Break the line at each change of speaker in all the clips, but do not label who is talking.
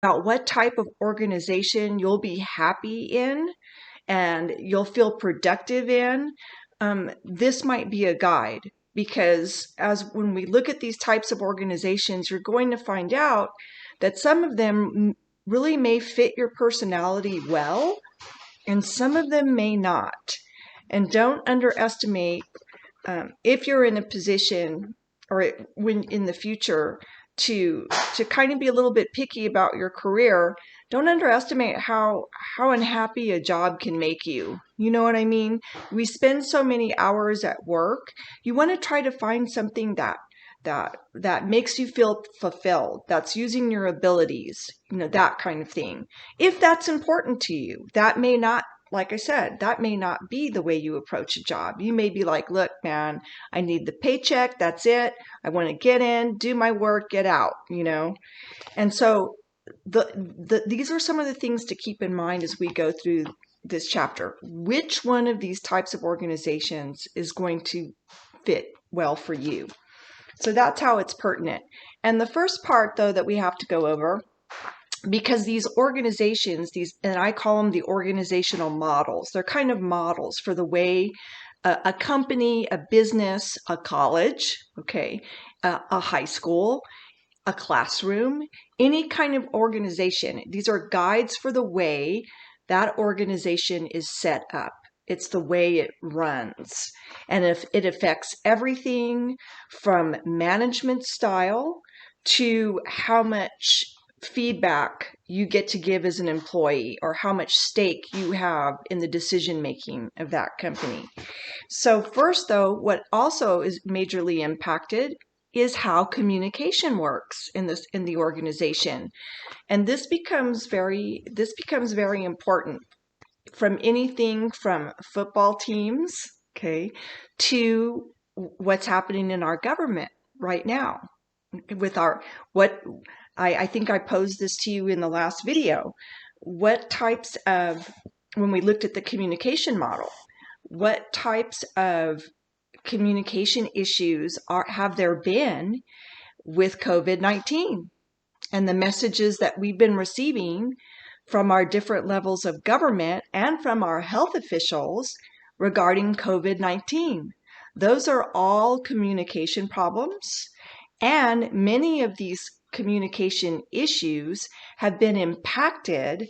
about what type of organization you'll be happy in and you'll feel productive in, this might be a guide. Because as when we look at these types of organizations, you're going to find out that some of them really may fit your personality well, and some of them may not. And don't underestimate, if you're in a position or when in the future to kind of be a little bit picky about your career, don't underestimate how unhappy a job can make you. You know what I mean? We spend so many hours at work. You want to try to find something that makes you feel fulfilled, that's using your abilities, that kind of thing. If that's important to you, that may not, like I said, that may not be the way you approach a job. You may be like, look, man, I need the paycheck. That's it. I want to get in, do my work, get out. And so these are some of the things to keep in mind as we go through this chapter. Which one of these types of organizations is going to fit well for you? So that's how it's pertinent. And the first part, though, that we have to go over, because these organizations, and I call them the organizational models, they're kind of models for the way a company, a business, a college, okay, a high school, a classroom, any kind of organization. These are guides for the way that organization is set up. It's the way it runs. And if it affects everything from management style to how much feedback you get to give as an employee, or how much stake you have in the decision making of that company. So first, though, what also is majorly impacted is how communication works in the organization. And this becomes very important, from anything from football teams, okay, to what's happening in our government right now with I think I posed this to you in the last video. What types of, when we looked at the communication model, what types of communication issues have there been with COVID-19 and the messages that we've been receiving from our different levels of government and from our health officials regarding COVID-19. Those are all communication problems, and many of these communication issues have been impacted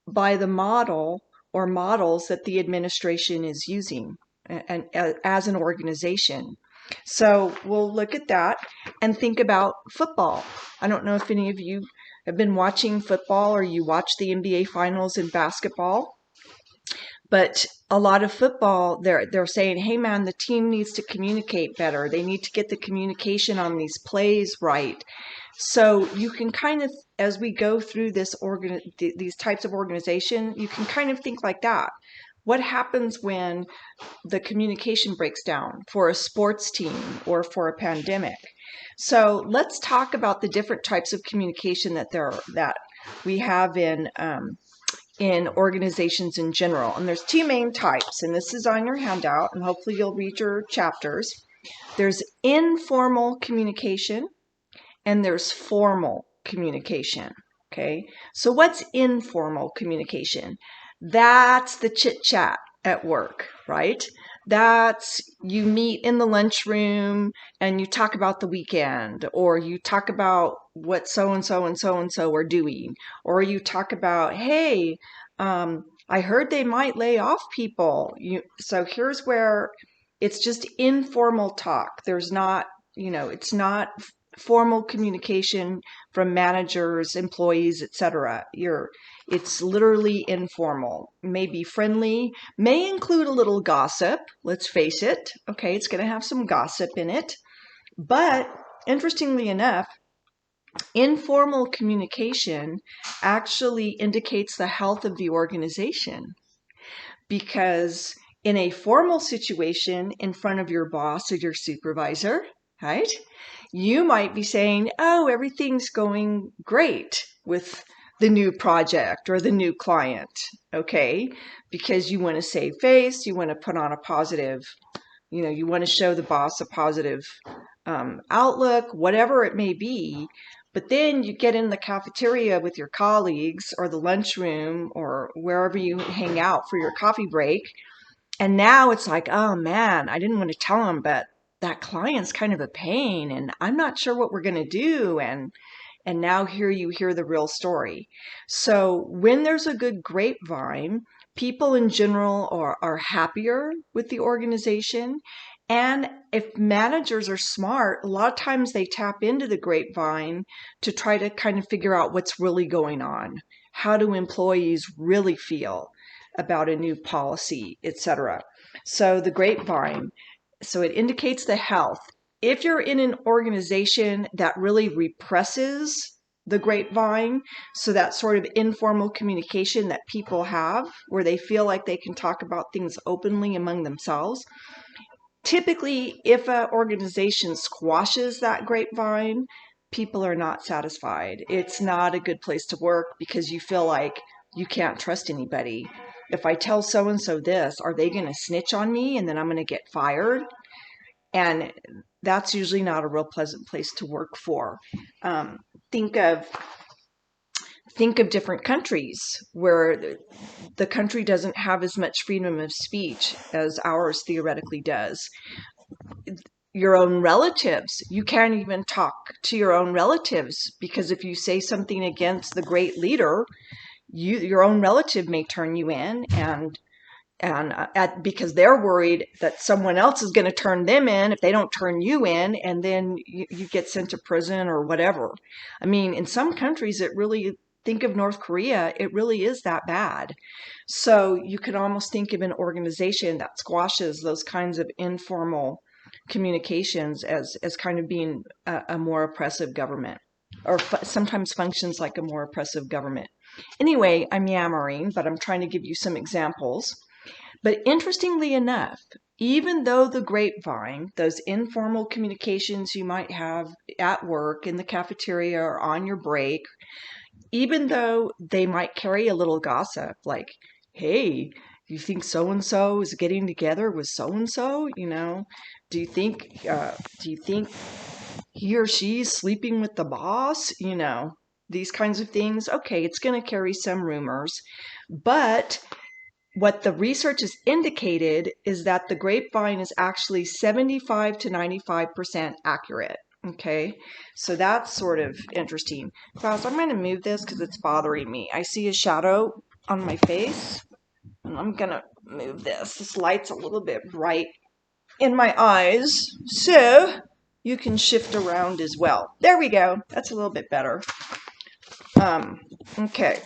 by the model or models that the administration is using and as an organization. So we'll look at that and think about football. I don't know if any of you have been watching football or you watch the NBA finals in basketball, but a lot of football, they're saying, hey man, the team needs to communicate better. They need to get the communication on these plays right. So you can kind of, as we go through these types of organization, you can kind of think like that. What happens when the communication breaks down for a sports team or for a pandemic? So let's talk about the different types of communication that we have in organizations in general. And there's two main types, and this is on your handout, and hopefully you'll read your chapters. There's informal communication and there's formal communication. Okay, so what's informal communication? That's the chit chat at work, right? That's, you meet in the lunchroom and you talk about the weekend, or you talk about what so and so and so and so are doing, or you talk about, hey, I heard they might lay off people. So here's where it's just informal talk. There's not, it's not formal communication from managers, employees, etc. It's literally informal, may be friendly, may include a little gossip. Let's face it. Okay, it's going to have some gossip in it. But interestingly enough, informal communication actually indicates the health of the organization, because in a formal situation in front of your boss or your supervisor, right, you might be saying, oh, everything's going great with the new project or the new client, okay, because you want to save face, you want to put on a positive, you want to show the boss a positive outlook, whatever it may be. But then you get in the cafeteria with your colleagues or the lunchroom or wherever you hang out for your coffee break. And now it's like, oh man, I didn't want to tell him, but that client's kind of a pain and I'm not sure what we're going to do. And now here you hear the real story. So when there's a good grapevine, people in general are happier with the organization. And if managers are smart, a lot of times they tap into the grapevine to try to kind of figure out what's really going on. How do employees really feel about a new policy, etc.? So the grapevine, so it indicates the health. If you're in an organization that really represses the grapevine, so that sort of informal communication that people have where they feel like they can talk about things openly among themselves, typically if an organization squashes that grapevine, people are not satisfied. It's not a good place to work because you feel like you can't trust anybody. If I tell so and so this, are they going to snitch on me and then I'm going to get fired? And that's usually not a real pleasant place to work for. Um, think of different countries where the country doesn't have as much freedom of speech as ours theoretically does. Your own relatives, you can't even talk to your own relatives because if you say something against the great leader, your own relative may turn you in and because they're worried that someone else is going to turn them in if they don't turn you in, and then you get sent to prison or whatever. I mean, in some countries, it really, think of North Korea, it really is that bad. So you could almost think of an organization that squashes those kinds of informal communications as kind of being a more oppressive government, or sometimes functions like a more oppressive government. Anyway, I'm yammering, but I'm trying to give you some examples. But interestingly enough, even though the grapevine, those informal communications you might have at work, in the cafeteria, or on your break, even though they might carry a little gossip, like, hey, you think so and so is getting together with so and so? Do you think he or she's sleeping with the boss? These kinds of things. Okay, it's going to carry some rumors, but what the research has indicated is that the grapevine is actually 75 to 95% accurate. Okay, so that's sort of interesting. Klaus, I'm going to move this because it's bothering me. I see a shadow on my face, and I'm going to move this. This light's a little bit bright in my eyes, so you can shift around as well. There we go. That's a little bit better. Okay.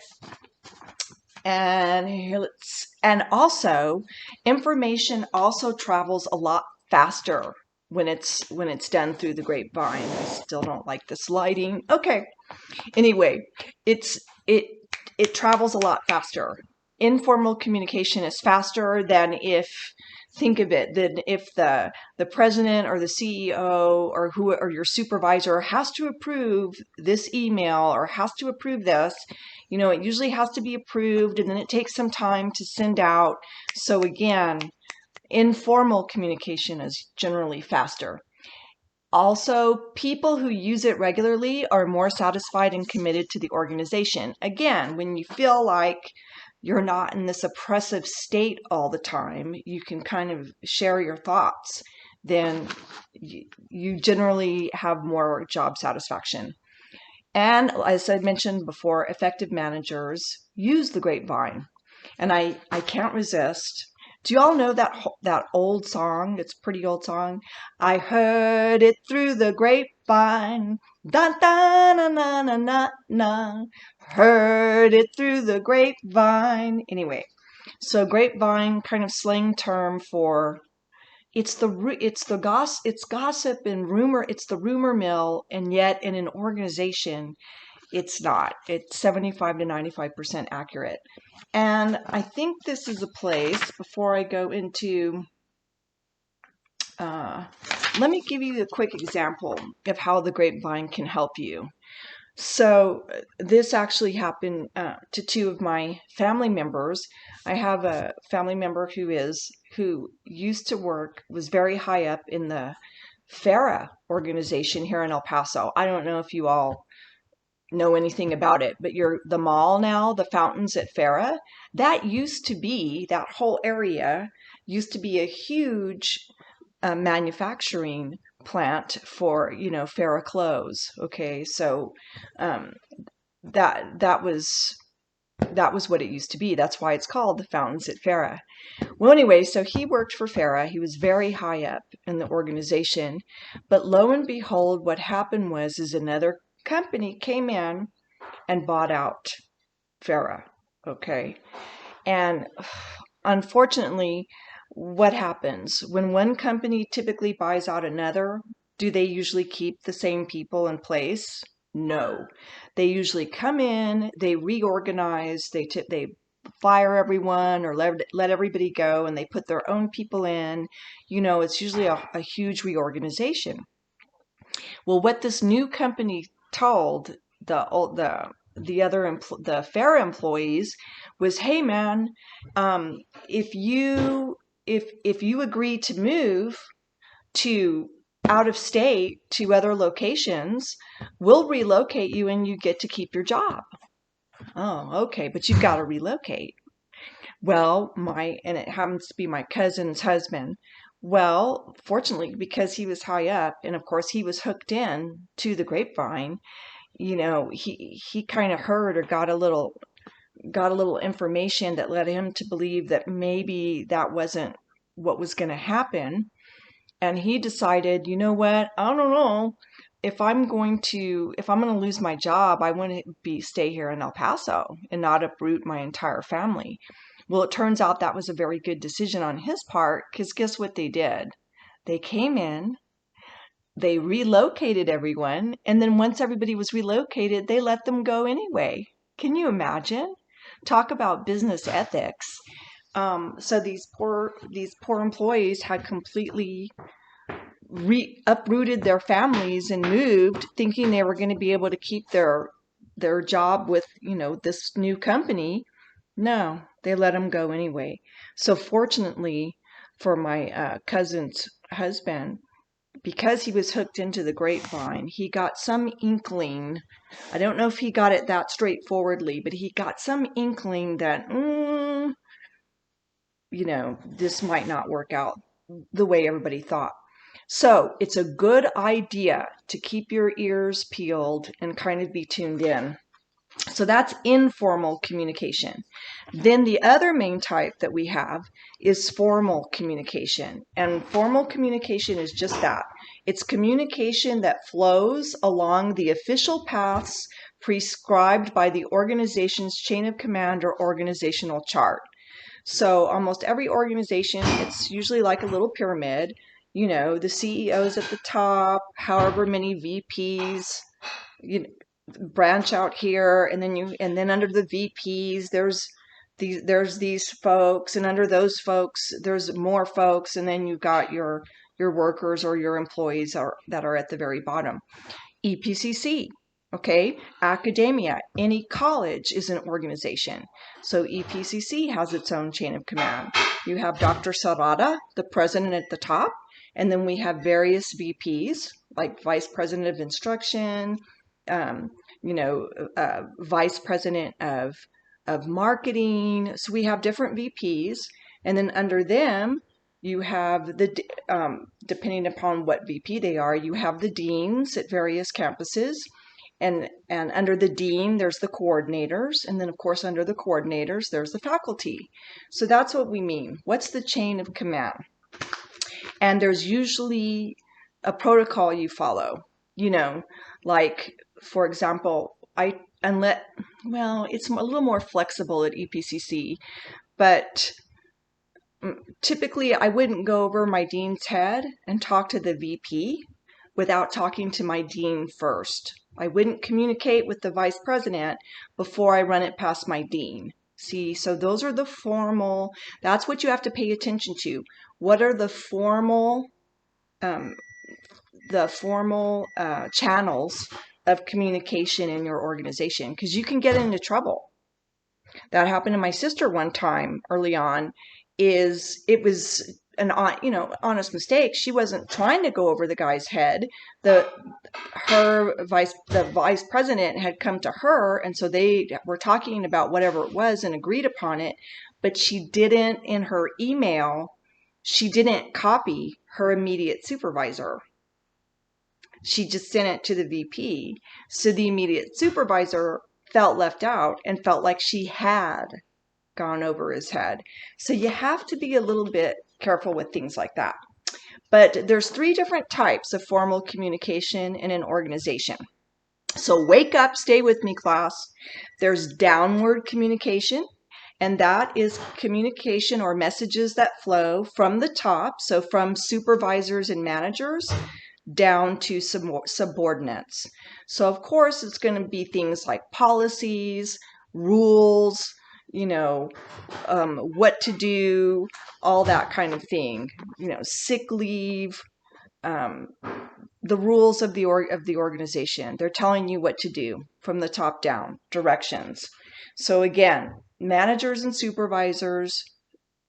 And also information also travels a lot faster when it's done through the grapevine. I still don't like this lighting. Okay. Anyway, it travels a lot faster. Informal communication is faster than think of it, than if the president or the CEO or your supervisor has to approve this email or has to approve this. It usually has to be approved and then it takes some time to send out. So again, informal communication is generally faster. Also, people who use it regularly are more satisfied and committed to the organization. Again, when you feel like you're not in this oppressive state all the time, you can kind of share your thoughts, then you generally have more job satisfaction. And as I mentioned before, effective managers use the grapevine. And I can't resist. Do you all know that old song? It's a pretty old song. I heard it through the grapevine. Da da na na na na na. Heard it through the grapevine. Anyway, so grapevine, kind of slang term for it's gossip and rumor. It's the rumor mill, and yet in an organization, it's not. It's 75 to 95% accurate. And I think this is a place, before I go into, let me give you a quick example of how the grapevine can help you. So this actually happened to two of my family members. I have a family member who used to was very high up in the FARA organization here in El Paso. I don't know if you all know anything about it, but the mall now, the fountains at Farah, that whole area used to be a huge manufacturing plant for, Farah clothes. Okay, so um, that was what it used to be. That's why it's called the fountains at Farah. Well, anyway, so he worked for Farah. He was very high up in the organization, but lo and behold, what happened is another company came in and bought out Farah. Okay, and unfortunately, what happens when one company typically buys out another? Do they usually keep the same people in place? No. They usually come in, they reorganize, they fire everyone or let everybody go, and they put their own people in. It's usually a huge reorganization. Well, what this new company told the Farah employees was, "Hey, man, um, if you agree to move to out of state to other locations, we'll relocate you and you get to keep your job." Oh, okay, but you've got to relocate. Well, and it happens to be my cousin's husband. Well, fortunately, because he was high up, and of course he was hooked in to the grapevine, he kind of heard or got a little information that led him to believe that maybe that wasn't what was going to happen. And he decided, you know what? I don't know if I'm going to lose my job, I want to stay here in El Paso and not uproot my entire family. Well, it turns out that was a very good decision on his part, because guess what they did? They came in, they relocated everyone, and then once everybody was relocated, they let them go anyway. Can you imagine? Talk about business ethics. So these poor employees had completely uprooted their families and moved, thinking they were going to be able to keep their job with this new company. No, they let them go anyway. So fortunately for my cousin's husband, because he was hooked into the grapevine, he got some inkling. I don't know if he got it that straightforwardly, but he got some inkling that, this might not work out the way everybody thought. So it's a good idea to keep your ears peeled and kind of be tuned in. So that's informal communication. Then the other main type that we have is formal communication. And formal communication is just that. It's communication that flows along the official paths prescribed by the organization's chain of command or organizational chart. So almost every organization, it's usually like a little pyramid. The CEO's at the top, however many VPs, branch out here, and then under the VPs there's these folks, and under those folks there's more folks, and then you've got your workers or your employees that are at the very bottom. EPCC, okay, academia, any college is an organization. So EPCC has its own chain of command. You have Dr. Sarada, the president, at the top, and then we have various VPs like vice president of instruction, um, vice president of marketing. So we have different VPs, and then under them you have depending upon what VP they are, you have the deans at various campuses, and under the dean there's the coordinators, and then of course under the coordinators there's the faculty. So that's what we mean. What's the chain of command? And there's usually a protocol you follow. Like, for example, it's a little more flexible at EPCC, but typically I wouldn't go over my dean's head and talk to the VP without talking to my dean first. I wouldn't communicate with the vice president before I run it past my dean. See, so those are that's what you have to pay attention to. What are the formal channels of communication in your organization? Because you can get into trouble. That happened to my sister one time early on. It was honest mistake. She wasn't trying to go over the guy's head. The vice president had come to her, and so they were talking about whatever it was and agreed upon it. But she didn't, in her email, she didn't copy her immediate supervisor. She just sent it to the VP. So the immediate supervisor felt left out and felt like she had gone over his head. So you have to be a little bit careful with things like that. But there's 3 different types of formal communication in an organization. So wake up, stay with me, class. There's downward communication, and that is communication or messages that flow from the top, so from supervisors and managers down to subordinates. So of course it's going to be things like policies, rules, what to do, all that kind of thing, sick leave, the rules of the organization. They're telling you what to do from the top down, directions. So again, managers and supervisors,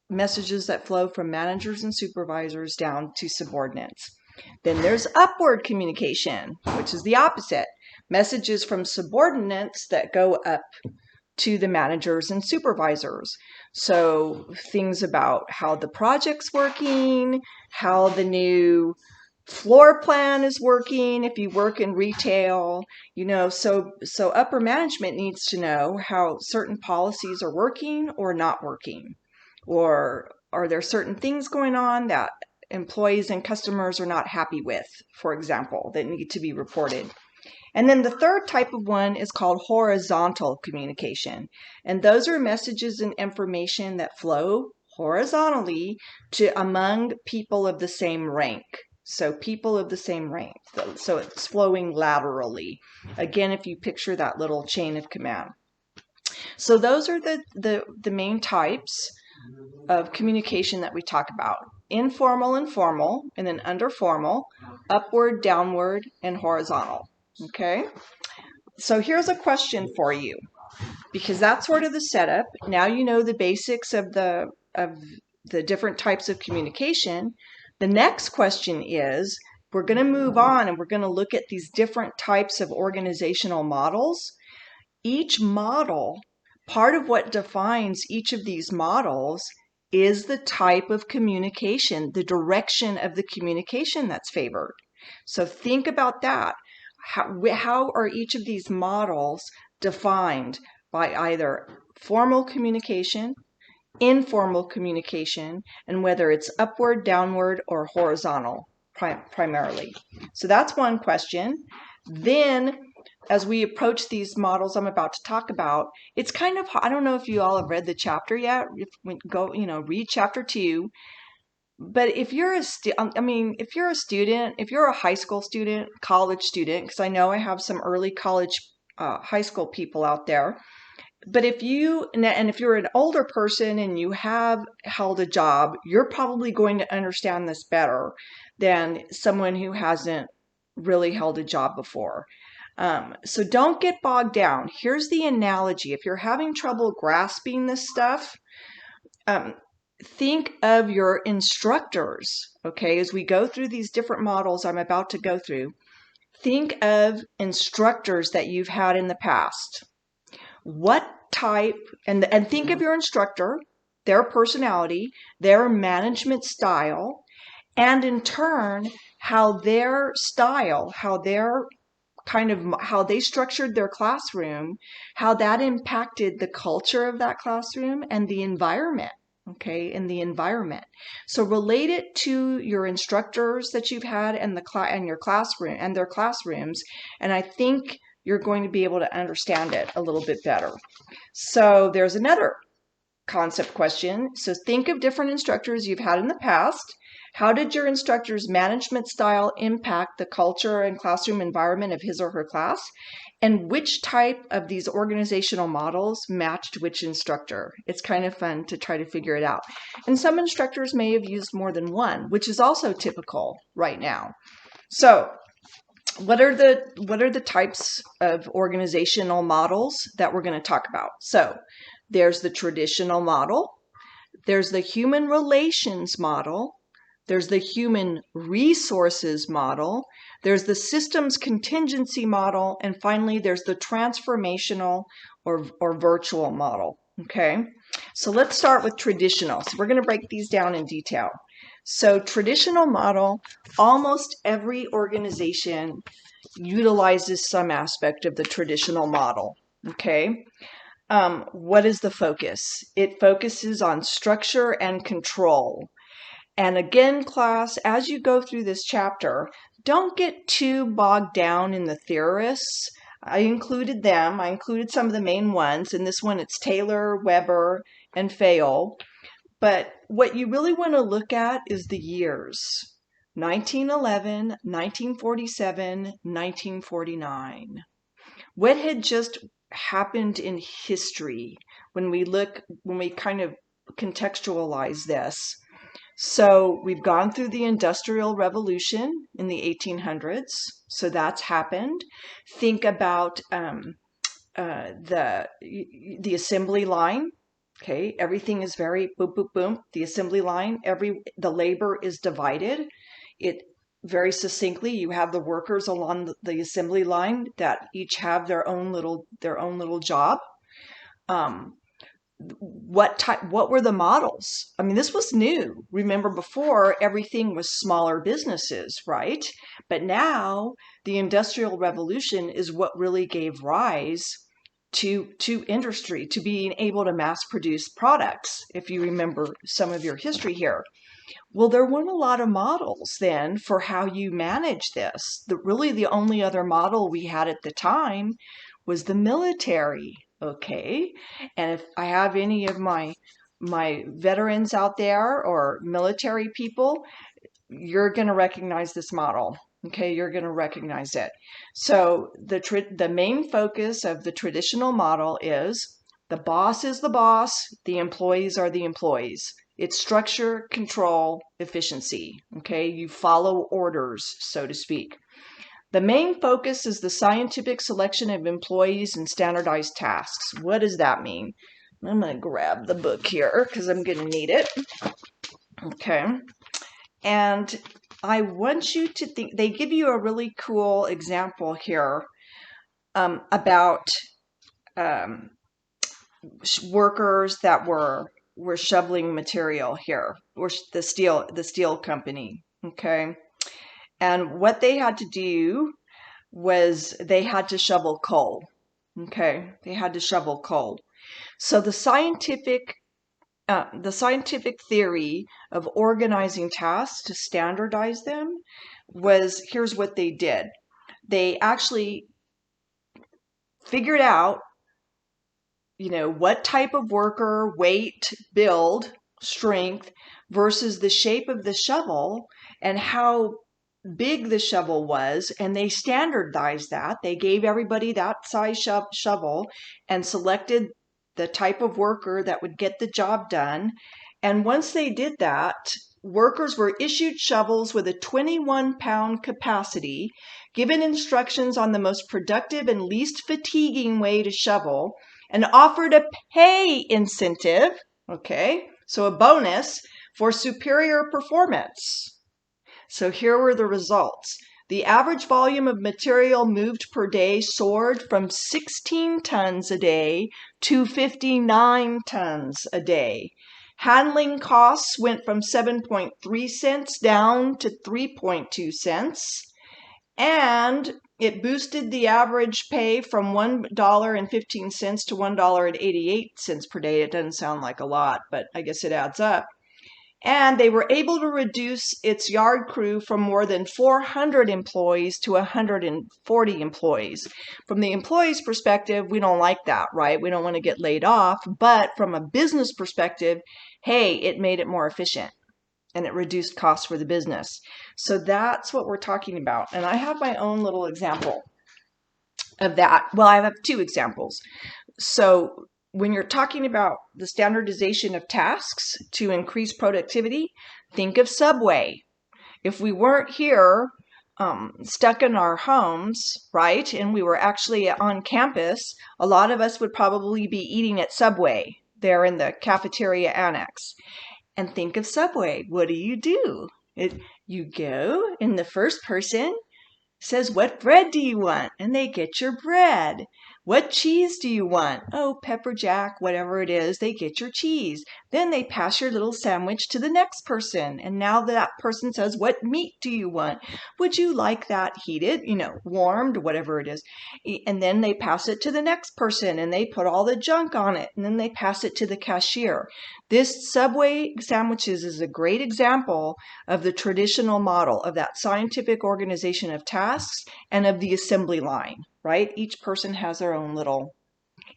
messages that flow from managers and supervisors down to subordinates. Then there's upward communication, which is the opposite. Messages from subordinates that go up to the managers and supervisors. So things about how the project's working, how the new floor plan is working, if you work in retail, so upper management needs to know how certain policies are working or not working, or are there certain things going on that employees and customers are not happy with, for example, that need to be reported. And then the third type of one is called horizontal communication. And those are messages and information that flow horizontally to among people of the same rank. So people of the same rank. So it's flowing laterally. Again, if you picture that little chain of command. So those are the main types of communication that we talk about. Informal and formal, and then under formal, upward, downward, and horizontal. Okay? So here's a question for you, because that's sort of the setup. Now you know the basics of the different types of communication. The next question is, we're going to move on and we're going to look at these different types of organizational models. Each model, part of what defines each of these models is the type of communication, the direction of the communication that's favored. So think about that. How are each of these models defined by either formal communication, informal communication, and whether it's upward, downward, or horizontal primarily? So that's one question. Then as we approach these models I'm about to talk about, it's kind of, I don't know if you all have read the chapter yet. Read chapter 2. But if you're a if you're a student, if you're a high school student, college student, because I know I have some early college, high school people out there. But if you're an older person and you have held a job, you're probably going to understand this better than someone who hasn't really held a job before. So don't get bogged down. Here's the analogy. If you're having trouble grasping this stuff, think of your instructors, okay? As we go through these different models I'm about to go through, think of instructors that you've had in the past. What type, and think of your instructor, their personality, their management style, and in turn, how their style, how they structured their classroom, how that impacted the culture of that classroom and the environment. Okay, in the environment. So relate it to your instructors that you've had and your classroom and their classrooms, and I think you're going to be able to understand it a little bit better. So there's another concept question. So think of different instructors you've had in the past. How did your instructor's management style impact the culture and classroom environment of his or her class? And which type of these organizational models matched which instructor? It's kind of fun to try to figure it out. And some instructors may have used more than one, which is also typical right now. So what are the types of organizational models that we're going to talk about? So there's the traditional model. There's the human relations model. There's the human resources model. There's the systems contingency model. And finally, there's the transformational or virtual model. Okay, so let's start with traditional. So we're going to break these down in detail. So traditional model, almost every organization utilizes some aspect of the traditional model. Okay, what is the focus? It focuses on structure and control. And again, class, as you go through this chapter, don't get too bogged down in the theorists. I included them. I included some of the main ones. In this one, it's Taylor, Weber, and Fayol. But what you really want to look at is the years. 1911, 1947, 1949. What had just happened in history when we kind of contextualize this? So we've gone through the Industrial Revolution in the 1800s. So that's happened. Think about the assembly line. Okay, everything is very boom, boom, boom. The assembly line, the labor is divided. It very succinctly, you have the workers along the assembly line that each have their own little job. What were the models? I mean, this was new. Remember, before everything was smaller businesses, right? But now the Industrial Revolution is what really gave rise to industry, to being able to mass produce products, if you remember some of your history here. Well, there weren't a lot of models then for how you manage this. Really the only other model we had at the time was the military. Okay, and if I have any of my veterans out there or military people, you're going to recognize this model. Okay, you're going to recognize it. So the main focus of the traditional model is the boss is the boss, the employees are the employees. It's structure, control, efficiency. Okay, you follow orders, so to speak. The main focus is the scientific selection of employees and standardized tasks. What does that mean? I'm going to grab the book here because I'm going to need it. Okay. And I want you to think, they give you a really cool example here about workers that were shoveling material here, or the steel company. Okay. And what they had to do was they had to shovel coal. Okay, they had to shovel coal. So the scientific theory of organizing tasks to standardize them was, here's what they did. They actually figured out, what type of worker, weight, build, strength versus the shape of the shovel and how big the shovel was, and they standardized that. They gave everybody that size shovel and selected the type of worker that would get the job done. And once they did that, workers were issued shovels with a 21-pound capacity, given instructions on the most productive and least fatiguing way to shovel, and offered a pay incentive, okay, so a bonus for superior performance. So here were the results. The average volume of material moved per day soared from 16 tons a day to 59 tons a day. Handling costs went from 7.3 cents down to 3.2 cents. And it boosted the average pay from $1.15 to $1.88 per day. It doesn't sound like a lot, but I guess it adds up. And they were able to reduce its yard crew from more than 400 employees to 140 employees. From the employees' perspective, we don't like that, right? We don't want to get laid off. But from a business perspective, hey, it made it more efficient and it reduced costs for the business. So that's what we're talking about. And I have my own little example of that. Well, I have two examples. So when you're talking about the standardization of tasks to increase productivity, think of Subway. If we weren't here stuck in our homes, right, and we were actually on campus, a lot of us would probably be eating at Subway. there in the cafeteria annex. And think of Subway. What do? You go, and the first person says, what bread do you want? And they get your bread. What cheese do you want? Oh, pepper jack, whatever it is, they get your cheese. Then they pass your little sandwich to the next person. And now that person says, what meat do you want? Would you like that heated, warmed, whatever it is? And then they pass it to the next person and they put all the junk on it. And then they pass it to the cashier. This Subway sandwiches is a great example of the traditional model of that scientific organization of tasks and of the assembly line, right? Each person has their own little,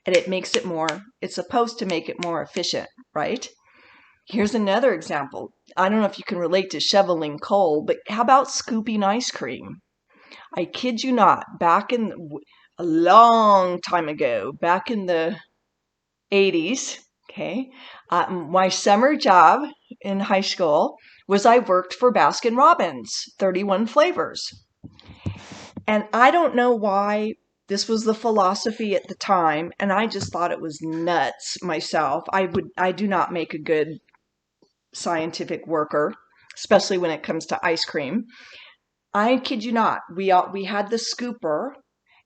and it's supposed to make it more efficient, right? Here's another example. I don't know if you can relate to shoveling coal, but how about scooping ice cream? I kid you not, a long time ago, back in the 80s, okay, my summer job in high school was I worked for Baskin Robbins, 31 flavors. And I don't know why this was the philosophy at the time, and I just thought it was nuts myself. I do not make a good scientific worker, especially when it comes to ice cream. I kid you not. We had the scooper,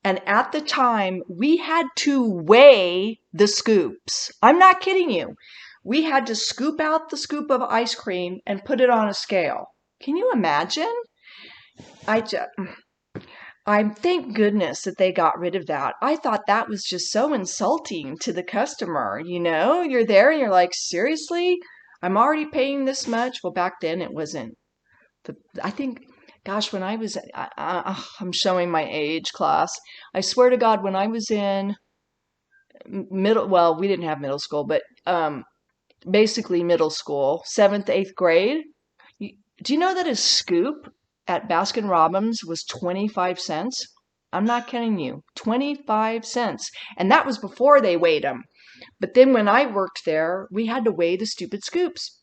and at the time we had to weigh the scoops. I'm not kidding you. We had to scoop out the scoop of ice cream and put it on a scale. Can you imagine? I thank goodness that they got rid of that. I thought that was just so insulting to the customer. You're there and you're like, seriously? I'm already paying this much? Well, back then it wasn't. I think, gosh, when I was, I'm showing my age, class. I swear to God, when I was in well, we didn't have middle school, but basically middle school, 7th, 8th grade. Do you know that a scoop at Baskin Robbins was 25 cents? I'm not kidding you. 25 cents. And that was before they weighed them. But then when I worked there, we had to weigh the stupid scoops.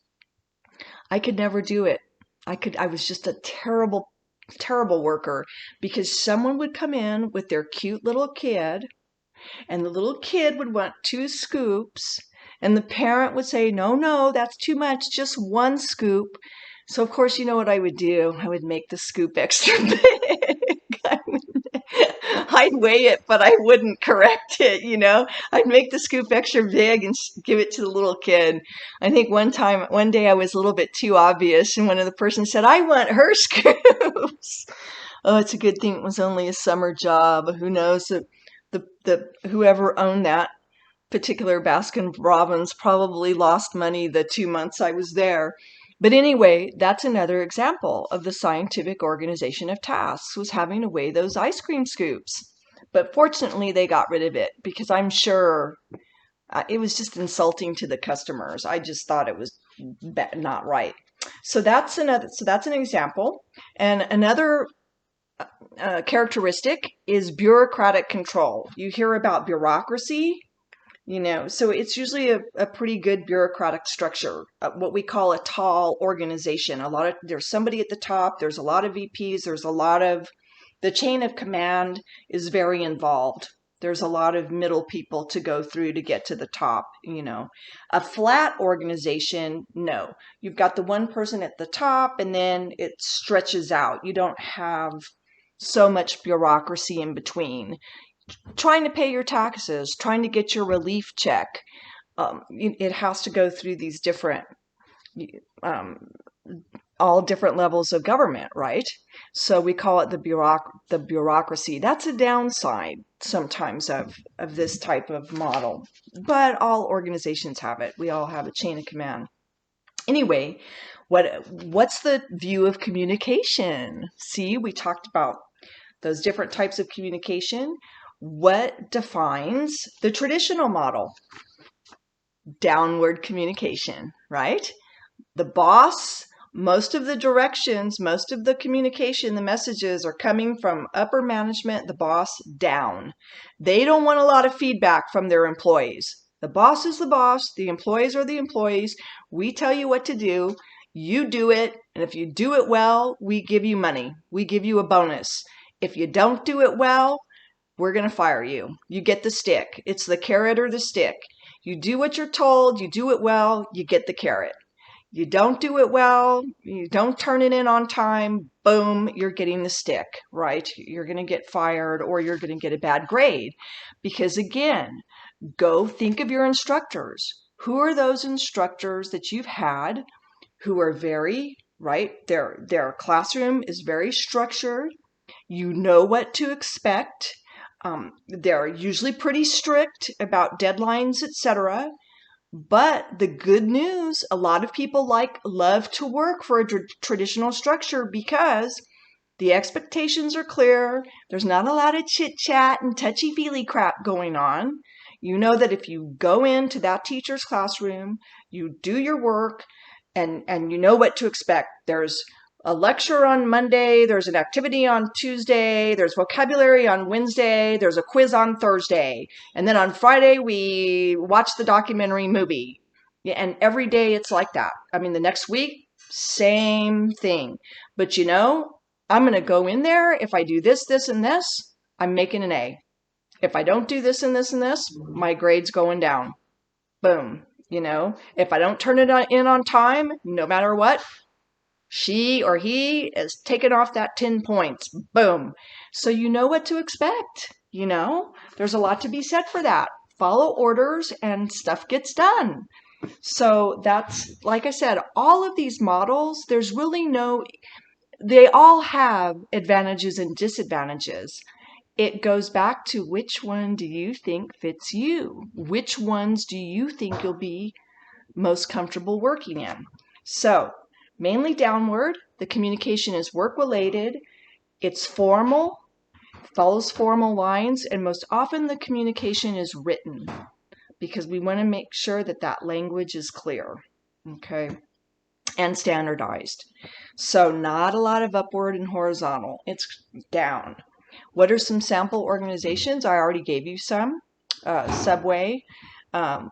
I could never do it. I was just a terrible, terrible worker because someone would come in with their cute little kid and the little kid would want 2 scoops and the parent would say, no, that's too much, just 1 scoop. So, of course, you know what I would do? I would make the scoop extra big. I'd weigh it, but I wouldn't correct it, I'd make the scoop extra big and give it to the little kid. I think one day I was a little bit too obvious, and one of the persons said, I want her scoops. Oh, it's a good thing it was only a summer job. Who knows? Whoever owned that particular Baskin Robbins probably lost money the 2 months I was there. But anyway, that's another example of the scientific organization of tasks, was having to weigh those ice cream scoops. But fortunately, they got rid of it because I'm sure it was just insulting to the customers. I just thought it was not right. So that's an example. And another characteristic is bureaucratic control. You hear about bureaucracy. So it's usually a pretty good bureaucratic structure, what we call a tall organization. There's somebody at the top, there's a lot of VPs, the chain of command is very involved. There's a lot of middle people to go through to get to the top, A flat organization, no. You've got the one person at the top and then it stretches out. You don't have so much bureaucracy in between. Trying to pay your taxes, trying to get your relief check. It has to go through these all different levels of government, right? So we call it the bureaucracy. That's a downside sometimes of this type of model. But all organizations have it. We all have a chain of command. Anyway, what's the view of communication? See, we talked about those different types of communication. What defines the traditional model? Downward communication, right? The boss, most of the directions, most of the communication, the messages are coming from upper management, the boss, down. They don't want a lot of feedback from their employees. The boss is the boss, the employees are the employees. We tell you what to do, you do it, and if you do it well, we give you money. We give you a bonus. If you don't do it well, we're going to fire you. You get the stick. It's the carrot or the stick. You do what you're told, you do it well, you get the carrot. You don't do it well, you don't turn it in on time, boom, you're getting the stick, right? You're going to get fired or you're going to get a bad grade. Because again, go think of your instructors. Who are those instructors that you've had who are very, right? Their classroom is very structured. You know what to expect. They're usually pretty strict about deadlines, etc. But the good news, a lot of people love to work for a traditional structure because the expectations are clear. There's not a lot of chit chat and touchy feely crap going on. You know that if you go into that teacher's classroom, you do your work, and you know what to expect. There's a lecture on Monday, there's an activity on Tuesday, there's vocabulary on Wednesday, there's a quiz on Thursday, and then on Friday we watch the documentary movie. And every day it's like that. I mean, the next week, same thing. But you know, I'm going to go in there. If I do this, this, and this, I'm making an A. If I don't do this and this and this, my grade's going down. Boom. You know, if I don't turn it in on time, no matter what, she or he is taking off that 10 points. Boom. So you know what to expect. You know, there's a lot to be said for that. Follow orders and stuff gets done. So that's, like I said, all of these models, there's really they all have advantages and disadvantages. It goes back to which one do you think fits you? Which ones do you think you'll be most comfortable working in? So, mainly downward, the communication is work-related, it's formal, follows formal lines, and most often the communication is written because we want to make sure that that language is clear, okay, and standardized. So not a lot of upward and horizontal, it's down. What are some sample organizations? I already gave you some. Subway, well,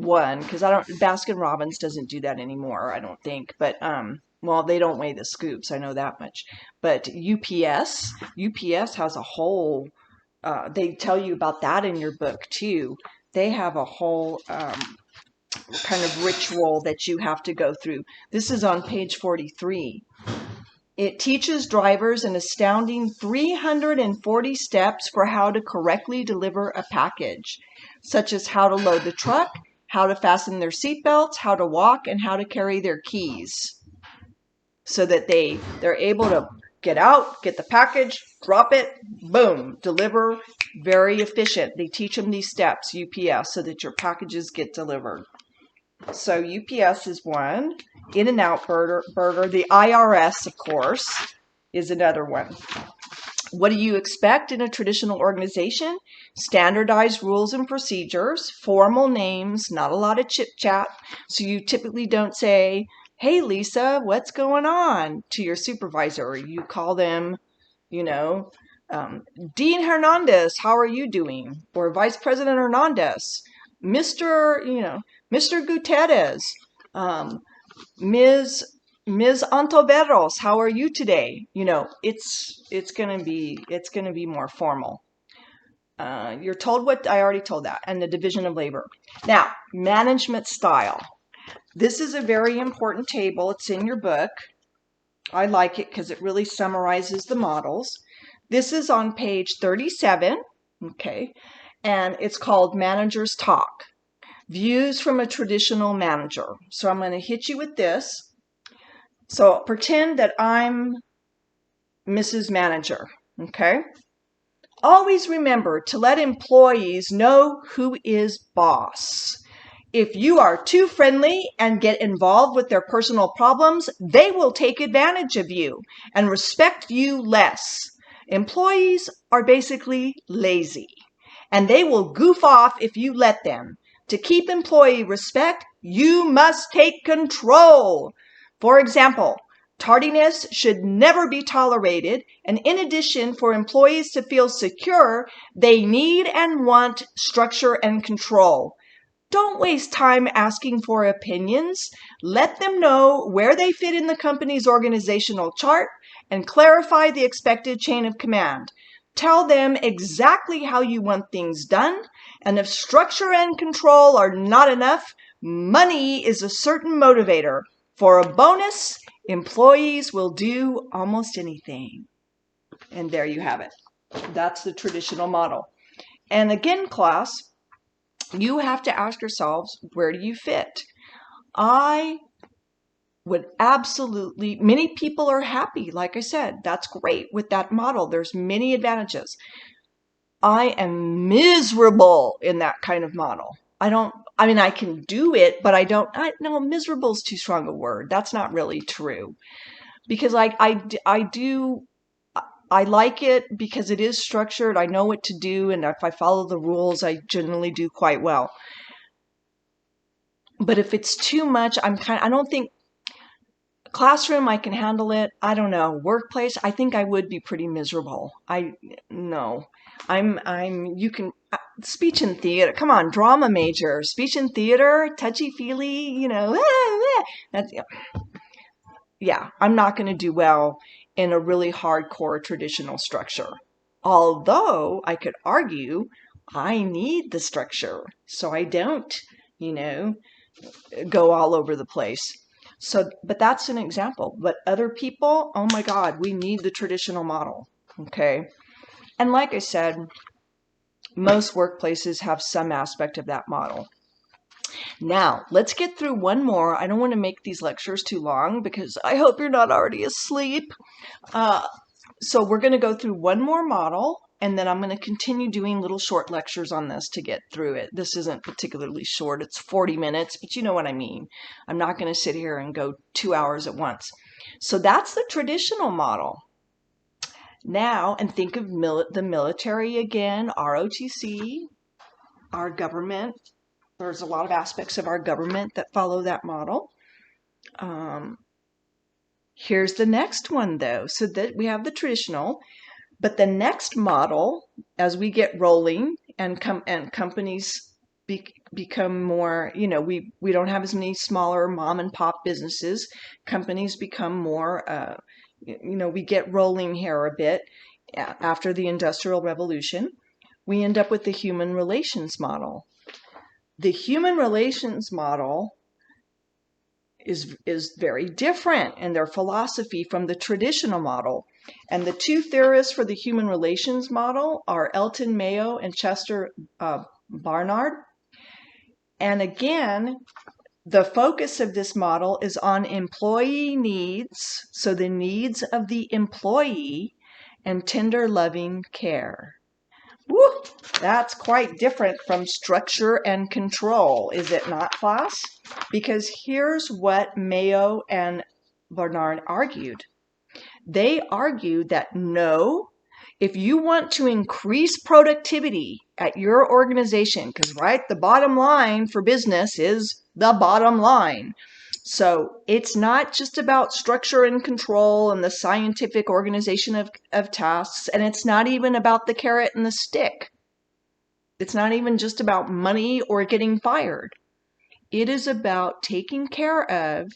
one, because Baskin Robbins doesn't do that anymore, I don't think, but well, they don't weigh the scoops, I know that much. But UPS has a whole, they tell you about that in your book too. They have a whole kind of ritual that you have to go through. This is on page 43. It teaches drivers an astounding 340 steps for how to correctly deliver a package, such as how to load the truck, how to fasten their seatbelts, how to walk, and how to carry their keys, so that they're able to get out, get the package, drop it, boom, deliver, very efficient. They teach them these steps, UPS, so that your packages get delivered. So UPS is one. In-N-Out Burger, the IRS, of course, is another one. What do you expect in a traditional organization? Standardized rules and procedures, formal names, not a lot of chit-chat. So you typically don't say, hey, Lisa, what's going on, to your supervisor. You call them, you know, Dean Hernandez, how are you doing? Or Vice President Hernandez, Mr. Gutierrez, Ms. Antoveros, how are you today? You know, it's gonna be more formal. You're told what I already told that, and the division of labor. Now, management style. This is a very important table. It's in your book. I like it because it really summarizes the models. This is on page 37, okay, and it's called Manager's Talk. Views from a traditional manager. So I'm going to hit you with this. So pretend that I'm Mrs. Manager, okay? Always remember to let employees know who is boss. If you are too friendly and get involved with their personal problems, they will take advantage of you and respect you less. Employees are basically lazy, and they will goof off if you let them. To keep employee respect, you must take control. For example, tardiness should never be tolerated, and in addition, for employees to feel secure, they need and want structure and control. Don't waste time asking for opinions. Let them know where they fit in the company's organizational chart and clarify the expected chain of command. Tell them exactly how you want things done, and if structure and control are not enough, money is a certain motivator. For a bonus, employees will do almost anything. And there you have it. That's the traditional model. And again, class, you have to ask yourselves, where do you fit? I would absolutely, many people are happy. Like I said, that's great with that model. There's many advantages. I am miserable in that kind of model. I can do it, but no, miserable is too strong a word. That's not really true. Because I like it because it is structured. I know what to do. And if I follow the rules, I generally do quite well. But if it's too much, I don't think classroom, I can handle it. I don't know. Workplace, I think I would be pretty miserable. You can, speech and theater, come on, drama major, speech and theater, touchy-feely, that's, yeah, I'm not going to do well in a really hardcore traditional structure. Although I could argue I need the structure so I don't, go all over the place. So, but that's an example. But other people, oh my God, we need the traditional model. Okay. And like I said, most workplaces have some aspect of that model. Now, let's get through one more. I don't want to make these lectures too long because I hope you're not already asleep. So we're going to go through one more model, and then I'm going to continue doing little short lectures on this to get through it. This isn't particularly short. It's 40 minutes, but you know what I mean. I'm not going to sit here and go 2 hours at once. So that's the traditional model. Now, and think of the military again, ROTC, our government. There's a lot of aspects of our government that follow that model. Here's the next one, though. So that we have the traditional, but the next model, as we get rolling and companies become more, we don't have as many smaller mom and pop businesses. Companies become more, we get rolling here a bit after the Industrial Revolution. We end up with the human relations model. The human relations model is very different in their philosophy from the traditional model. And the two theorists for the human relations model are Elton Mayo and Chester Barnard. And again, the focus of this model is on employee needs, so the needs of the employee, and tender, loving care. Woo! That's quite different from structure and control, is it not, class? Because here's what Mayo and Barnard argued. They argued that no, if you want to increase productivity at your organization, because the bottom line for business is the bottom line. So it's not just about structure and control and the scientific organization of tasks, and it's not even about the carrot and the stick. It's not even just about money or getting fired. It is about taking care of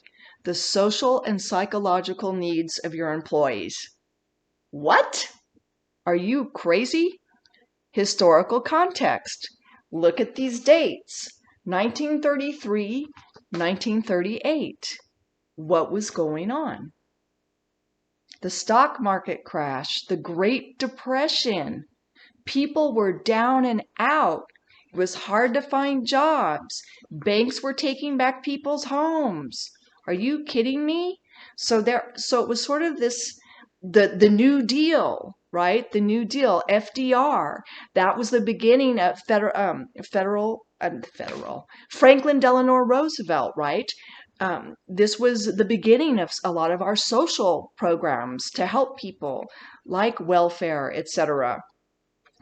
the social and psychological needs of your employees. What? Are you crazy? Historical context. Look at these dates. 1933, 1938. What was going on? The stock market crash, the Great Depression. People were down and out. It was hard to find jobs. Banks were taking back people's homes. Are you kidding me? So it was sort of this, the New Deal, right? The New Deal, FDR. That was the beginning of Franklin Delano Roosevelt, right? This was the beginning of a lot of our social programs to help people, like welfare, etc.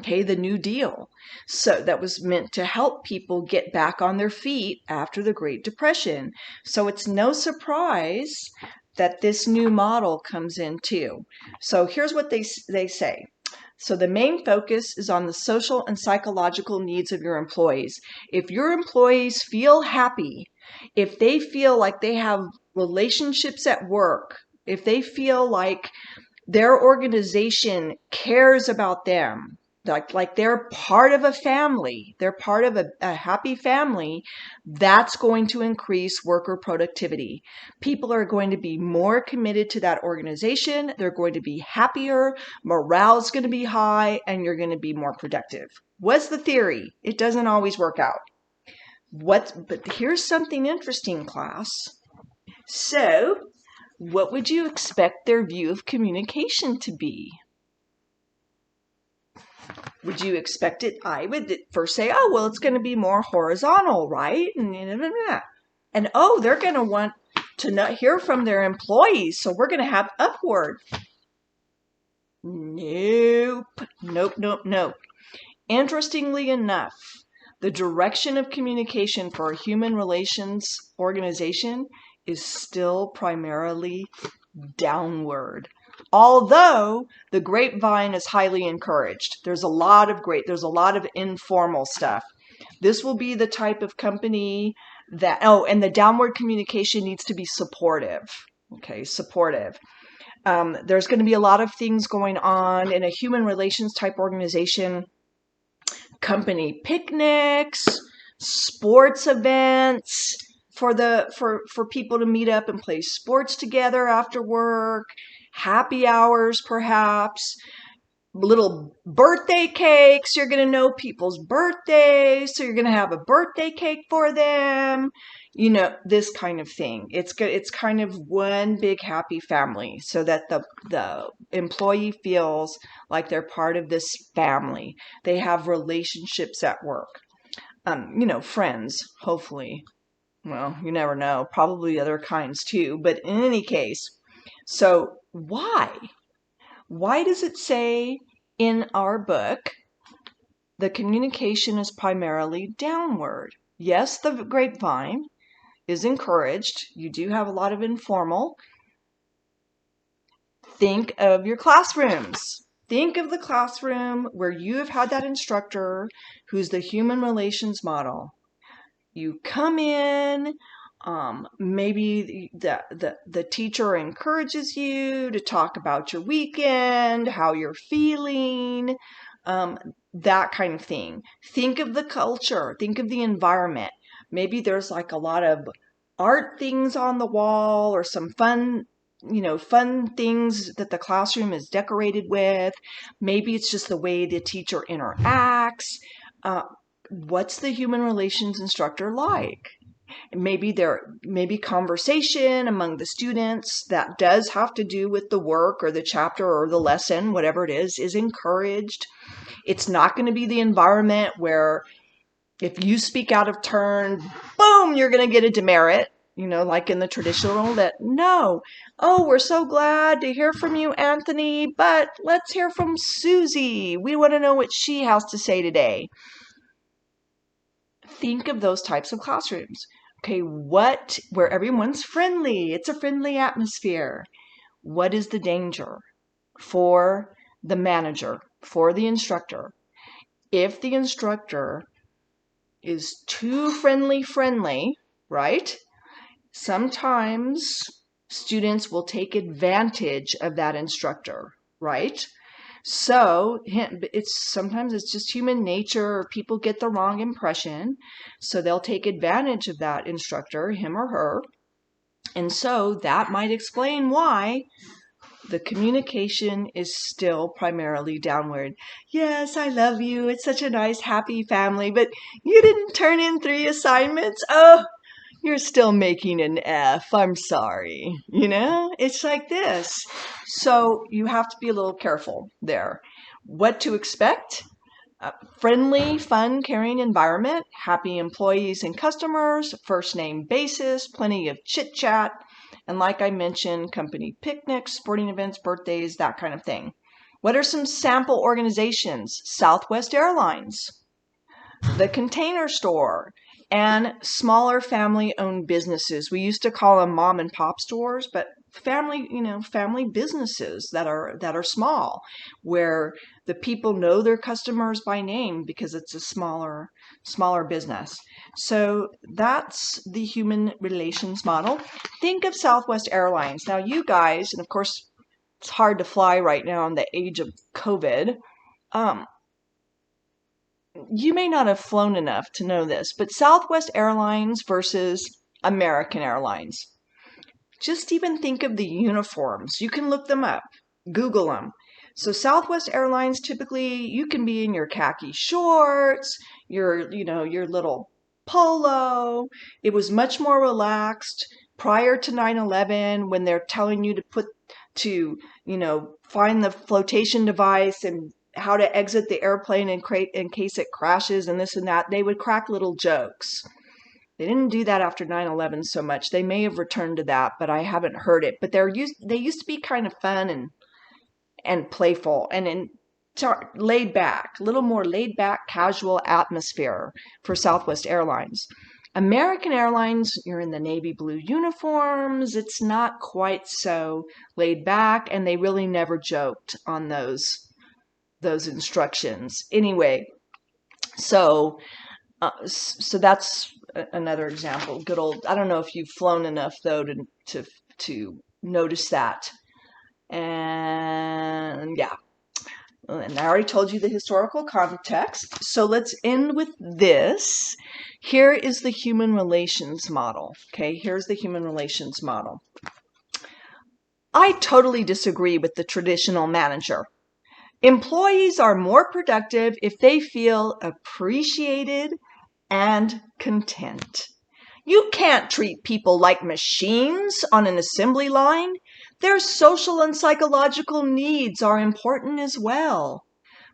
Okay, the New Deal. So that was meant to help people get back on their feet after the Great Depression. So it's no surprise that this new model comes in too. So here's what they say. So the main focus is on the social and psychological needs of your employees. If your employees feel happy, if they feel like they have relationships at work, if they feel like their organization cares about them, like they're part of a family, they're part of a happy family, that's going to increase worker productivity. People are going to be more committed to that organization, they're going to be happier, morale's going to be high, and you're going to be more productive. What's the theory? It doesn't always work out. But here's something interesting, class. So, what would you expect their view of communication to be? Would you expect it? I would first say, oh, well, it's going to be more horizontal, right? And oh, they're going to want to not hear from their employees, so we're going to have upward. Nope. Interestingly enough, the direction of communication for a human relations organization is still primarily downward. Although the grapevine is highly encouraged. There's a lot of informal stuff. This will be the type of company that, and the downward communication needs to be supportive. Okay, supportive. There's going to be a lot of things going on in a human relations type organization. Company picnics, sports events for people to meet up and play sports together after work, happy hours perhaps, little birthday cakes. You're going to know people's birthdays, so you're going to have a birthday cake for them. This kind of thing. It's kind of one big happy family, so that the employee feels like they're part of this family. They have relationships at work. Friends, hopefully. Well, you never know. Probably other kinds too. But in any case, so why? Why does it say in our book the communication is primarily downward? Yes, the grapevine is encouraged. You do have a lot of informal. Think of your classrooms. Think of the classroom where you have had that instructor who's the human relations model. You come in, maybe the teacher encourages you to talk about your weekend, how you're feeling, that kind of thing. Think of the culture. Think of the environment. Maybe there's like a lot of art things on the wall, or some fun things that the classroom is decorated with. Maybe it's just the way the teacher interacts. What's the human relations instructor like? Maybe conversation among the students that does have to do with the work or the chapter or the lesson, whatever it is encouraged. It's not going to be the environment where if you speak out of turn, boom, you're going to get a demerit, like in the traditional that, no, oh, we're so glad to hear from you, Anthony, but let's hear from Susie. We want to know what she has to say today. Think of those types of classrooms. Okay, where everyone's friendly, it's a friendly atmosphere. What is the danger for the manager, for the instructor? If the instructor is too friendly, right? Sometimes students will take advantage of that instructor, right? So sometimes it's just human nature, or people get the wrong impression, so they'll take advantage of that instructor, him or her. And so that might explain why the communication is still primarily downward. Yes, I love you. It's such a nice, happy family, but you didn't turn in 3 assignments. Oh, you're still making an F. I'm sorry. It's like this. So you have to be a little careful there. What to expect? A friendly, fun, caring environment, happy employees and customers, first name basis, plenty of chit chat, and like I mentioned, company picnics, sporting events, birthdays, that kind of thing. What are some sample organizations? Southwest Airlines, the Container Store, and smaller family-owned businesses. We used to call them mom and pop stores, but family businesses that are small, where the people know their customers by name because it's a smaller business. So that's the human relations model. Think of Southwest Airlines. Now you guys, and of course it's hard to fly right now in the age of COVID. Um, you may not have flown enough to know this, but Southwest Airlines versus American Airlines. Just even think of the uniforms. You can look them up, Google them. So Southwest Airlines, typically you can be in your khaki shorts, your little polo. It was much more relaxed prior to 9/11 when they're telling you find the flotation device and how to exit the airplane in case it crashes and this and that. They would crack little jokes. They didn't do that after 9/11 so much. They may have returned to that, but I haven't heard it. But they used to be kind of fun and playful and laid back, a little more laid back, casual atmosphere for Southwest Airlines. American Airlines, you're in the navy blue uniforms. It's not quite so laid back, and they really never joked on those instructions. Anyway, so that's another example. Good old. I don't know if you've flown enough though to notice that. And yeah, and I already told you the historical context. So let's end with this. Here is the human relations model. Okay, here's the human relations model. I totally disagree with the traditional manager. Employees are more productive if they feel appreciated and content. You can't treat people like machines on an assembly line. Their social and psychological needs are important as well.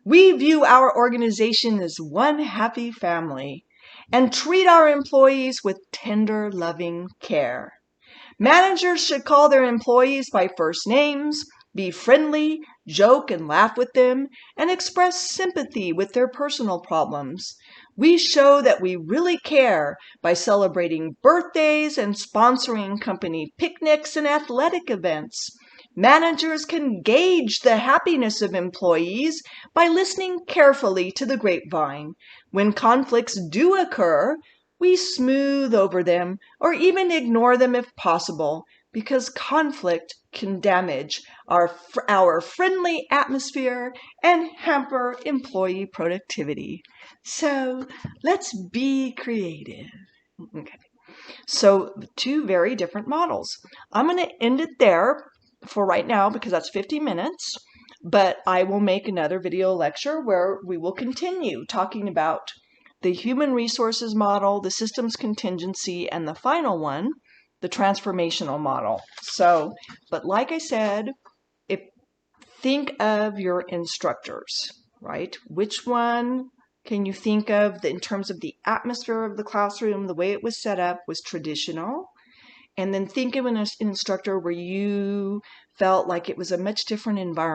We view our organization as one happy family and treat our employees with tender, loving care. Managers should call their employees by first names, be friendly, joke and laugh with them, and express sympathy with their personal problems. We show that we really care by celebrating birthdays and sponsoring company picnics and athletic events. Managers can gauge the happiness of employees by listening carefully to the grapevine. When conflicts do occur, we smooth over them or even ignore them if possible, because conflict can damage our friendly atmosphere and hamper employee productivity. So let's be creative. Okay. So two very different models. I'm going to end it there for right now because that's 50 minutes, but I will make another video lecture where we will continue talking about the human resources model, the systems contingency, and the final one, the transformational model. So, but like I said, think of your instructors, right? Which one can you think of in terms of the atmosphere of the classroom, the way it was set up was traditional? And then think of an instructor where you felt like it was a much different environment.